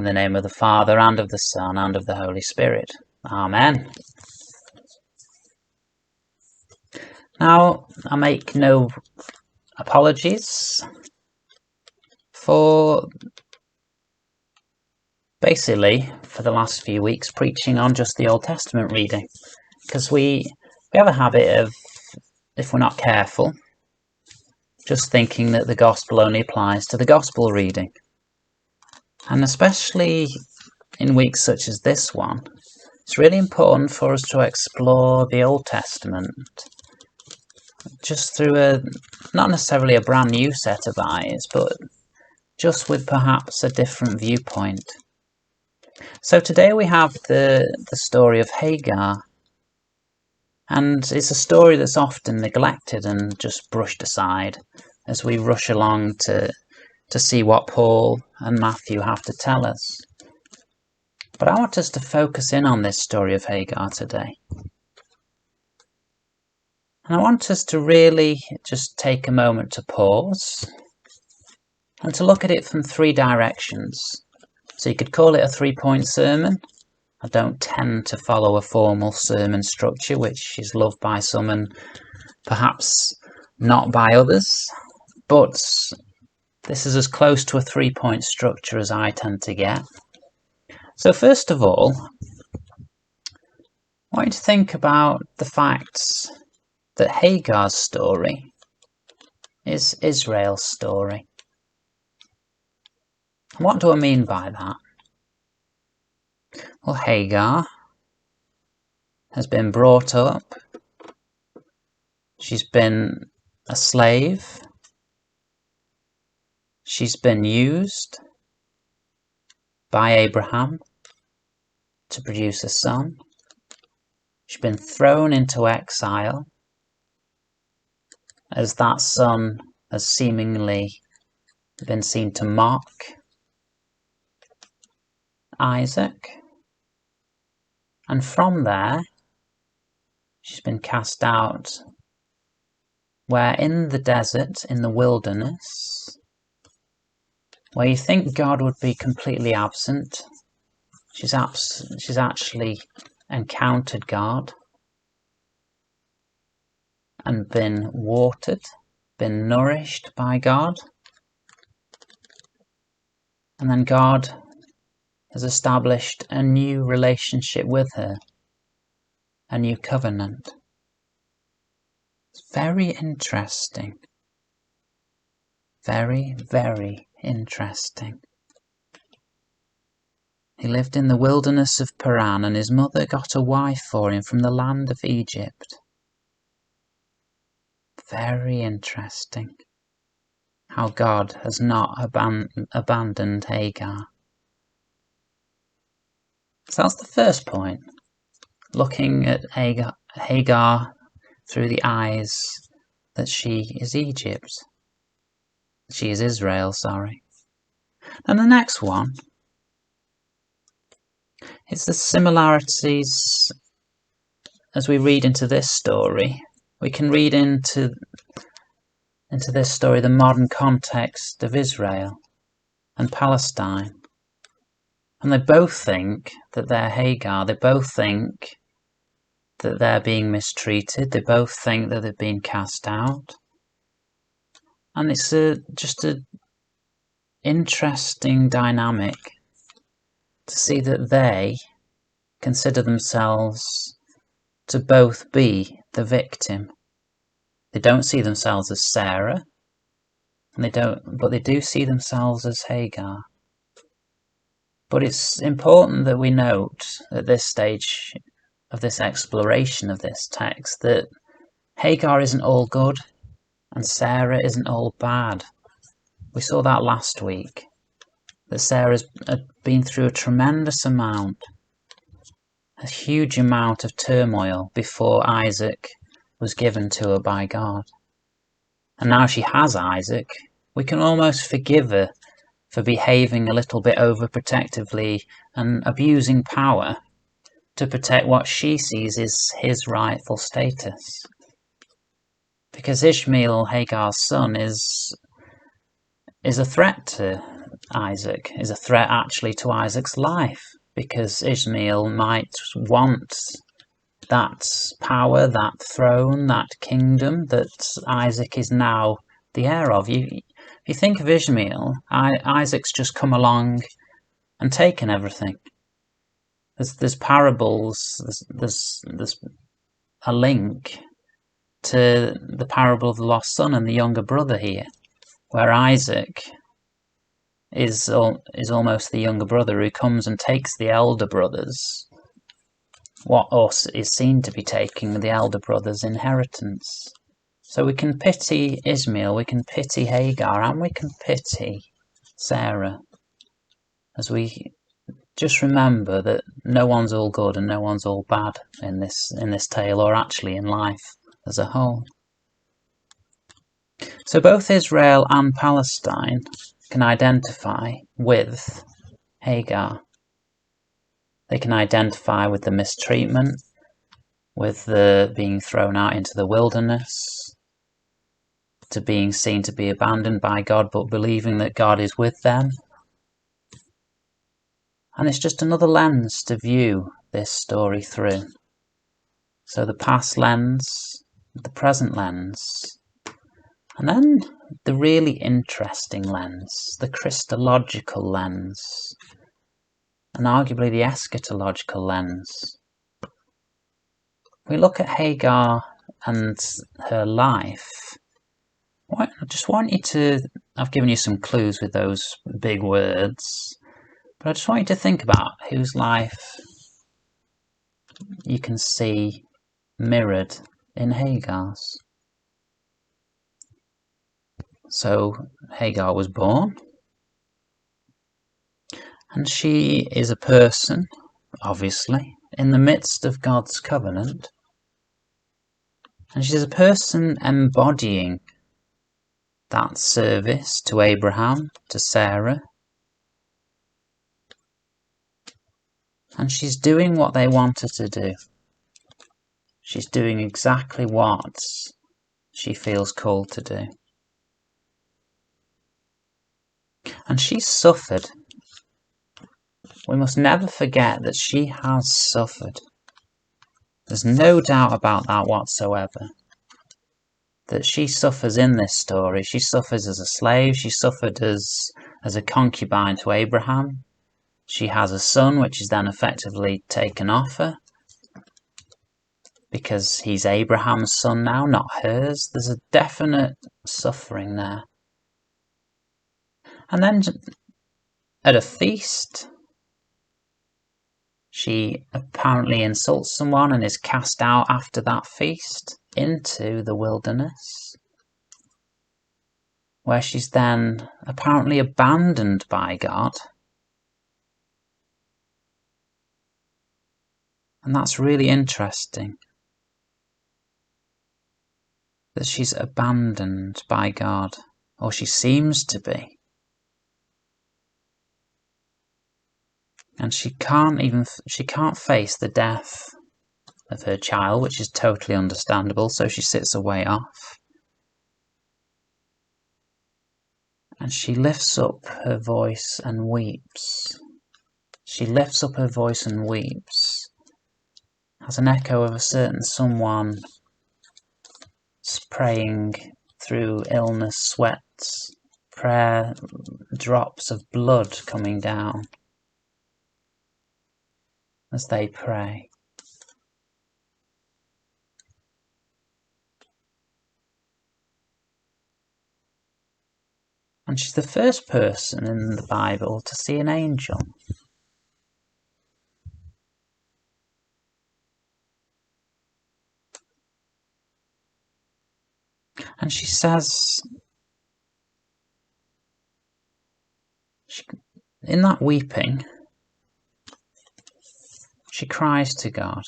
In the name of the Father, and of the Son, and of the Holy Spirit. Amen. Now, I make no apologies for basically, for the last few weeks, preaching on just the Old Testament reading. Because we have a habit of, if we're not careful, just thinking that the Gospel only applies to the Gospel reading. And especially in weeks such as this one, it's really important for us to explore the Old Testament just through not necessarily a brand new set of eyes, but just with perhaps a different viewpoint. So today we have the story of Hagar, and it's a story that's often neglected and just brushed aside as we rush along to see what Paul and Matthew have to tell us. But I want us to focus in on this story of Hagar today. And I want us to really just take a moment to pause and to look at it from three directions. So you could call it a three-point sermon. I don't tend to follow a formal sermon structure, which is loved by some and perhaps not by others. But this is as close to a three-point structure as I tend to get. So first of all, I want you to think about the facts that Hagar's story is Israel's story. What do I mean by that? Well, Hagar has been brought up. She's been a slave. She's been used by Abraham to produce a son. She's been thrown into exile as that son has seemingly been seen to mock Isaac. And from there, she's been cast out where in the desert, in the wilderness, where you think God would be completely absent, she's actually encountered God and been watered, been nourished by God. And then God has established a new relationship with her, a new covenant. It's very interesting. Very, very interesting. He lived in the wilderness of Paran, and his mother got a wife for him from the land of Egypt. Very interesting how God has not abandoned Hagar. So that's the first point, looking at Hagar through the eyes that she is Egypt. She is Israel, sorry. And the next one is the similarities as we read into this story. We can read into this story the modern context of Israel and Palestine. And they both think that they're Hagar. They both think that they're being mistreated. They both think that they've been cast out. And it's just an interesting dynamic to see that they consider themselves to both be the victim. They don't see themselves as Sarah, but they do see themselves as Hagar. But it's important that we note at this stage of this exploration of this text that Hagar isn't all good and Sarah isn't all bad. We saw that last week, that Sarah's been through a tremendous amount, a huge amount of turmoil before Isaac was given to her by God. And now she has Isaac, we can almost forgive her for behaving a little bit overprotectively and abusing power to protect what she sees is his rightful status. Because Ishmael, Hagar's son, is a threat to Isaac, is a threat actually to Isaac's life, because Ishmael might want that power, that throne, that kingdom that Isaac is now the heir of. If you think of Ishmael, Isaac's just come along and taken everything. There's parables, there's a link to the parable of the lost son and the younger brother here, where Isaac is almost the younger brother who comes and takes the elder brother's, what is seen to be taking the elder brother's inheritance. So we can pity Ishmael, we can pity Hagar, and we can pity Sarah, as we just remember that no one's all good and no one's all bad in this tale, or actually in life as a whole. So both Israel and Palestine can identify with Hagar. They can identify with the mistreatment, with the being thrown out into the wilderness, to being seen to be abandoned by God, but believing that God is with them. And it's just another lens to view this story through. So the past lens, the present lens, and then the really interesting lens, the Christological lens, and arguably the eschatological lens. We look at Hagar and her life. I just want you to, I've given you some clues with those big words, but I just want you to think about whose life you can see mirrored in Hagar's. So Hagar was born, and she is a person, obviously, in the midst of God's covenant, and she's a person embodying that service to Abraham, to Sarah, and she's doing what they want her to do. She's doing exactly what she feels called to do. And she's suffered. We must never forget that she has suffered. There's no doubt about that whatsoever. That she suffers in this story. She suffers as a slave. She suffered as a concubine to Abraham. She has a son, which is then effectively taken off her, because he's Abraham's son now, not hers. There's a definite suffering there. And then at a feast, she apparently insults someone and is cast out after that feast into the wilderness, where she's then apparently abandoned by God. And that's really interesting, that she's abandoned by God, or she seems to be. And she can't face the death of her child, which is totally understandable, so she sits away off. And she lifts up her voice and weeps. She lifts up her voice and weeps, as an echo of a certain someone praying through illness, sweats, prayer, drops of blood coming down as they pray. And she's the first person in the Bible to see an angel. And she says, in that weeping, she cries to God.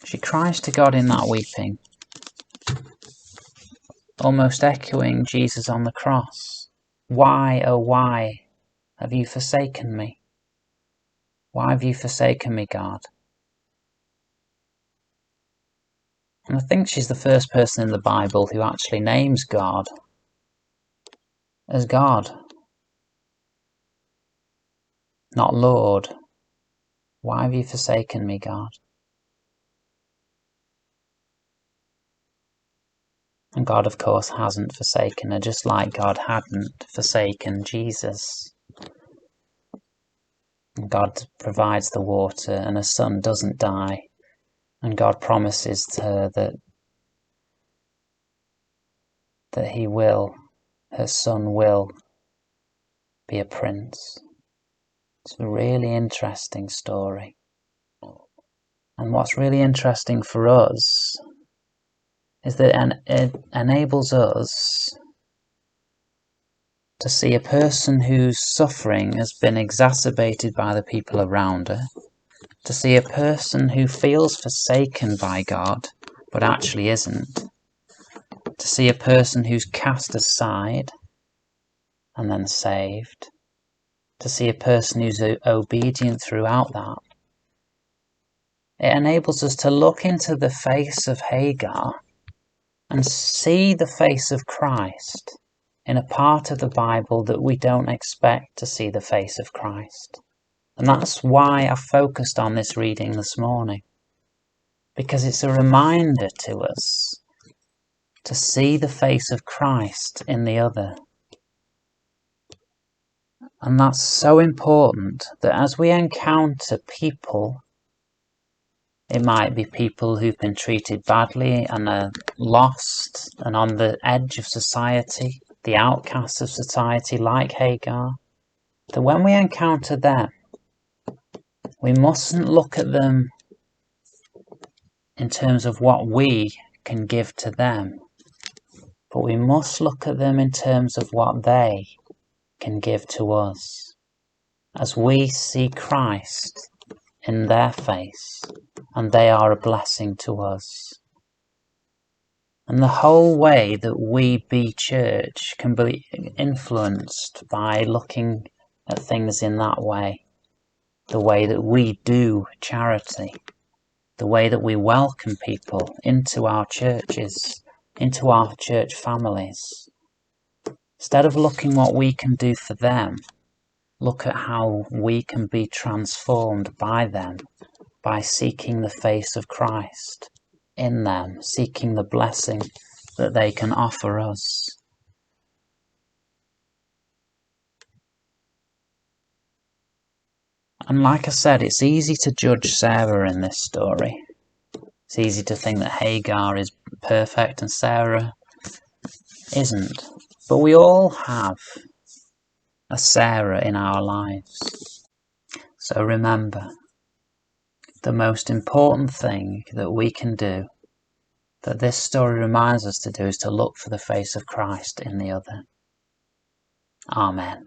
She cries to God in that weeping, almost echoing Jesus on the cross. Why, oh why, have you forsaken me? Why have you forsaken me, God? And I think she's the first person in the Bible who actually names God as God, not Lord. Why have you forsaken me, God? And God, of course, hasn't forsaken her, just like God hadn't forsaken Jesus. And God provides the water, and her son doesn't die. And God promises to her that he will, her son will, be a prince. It's a really interesting story. And what's really interesting for us is that it enables us to see a person whose suffering has been exacerbated by the people around her, to see a person who feels forsaken by God, but actually isn't, to see a person who's cast aside and then saved, to see a person who's obedient throughout that. It enables us to look into the face of Hagar and see the face of Christ in a part of the Bible that we don't expect to see the face of Christ. And that's why I focused on this reading this morning, because it's a reminder to us to see the face of Christ in the other. And that's so important that as we encounter people, it might be people who've been treated badly and are lost and on the edge of society, the outcasts of society like Hagar, that when we encounter them, we mustn't look at them in terms of what we can give to them, but we must look at them in terms of what they can give to us, as we see Christ in their face, and they are a blessing to us. And the whole way that we be church can be influenced by looking at things in that way. The way that we do charity, the way that we welcome people into our churches, into our church families. Instead of looking what we can do for them, look at how we can be transformed by them, by seeking the face of Christ in them, seeking the blessing that they can offer us. And like I said, it's easy to judge Sarah in this story. It's easy to think that Hagar is perfect and Sarah isn't. But we all have a Sarah in our lives. So remember, the most important thing that we can do, that this story reminds us to do, is to look for the face of Christ in the other. Amen.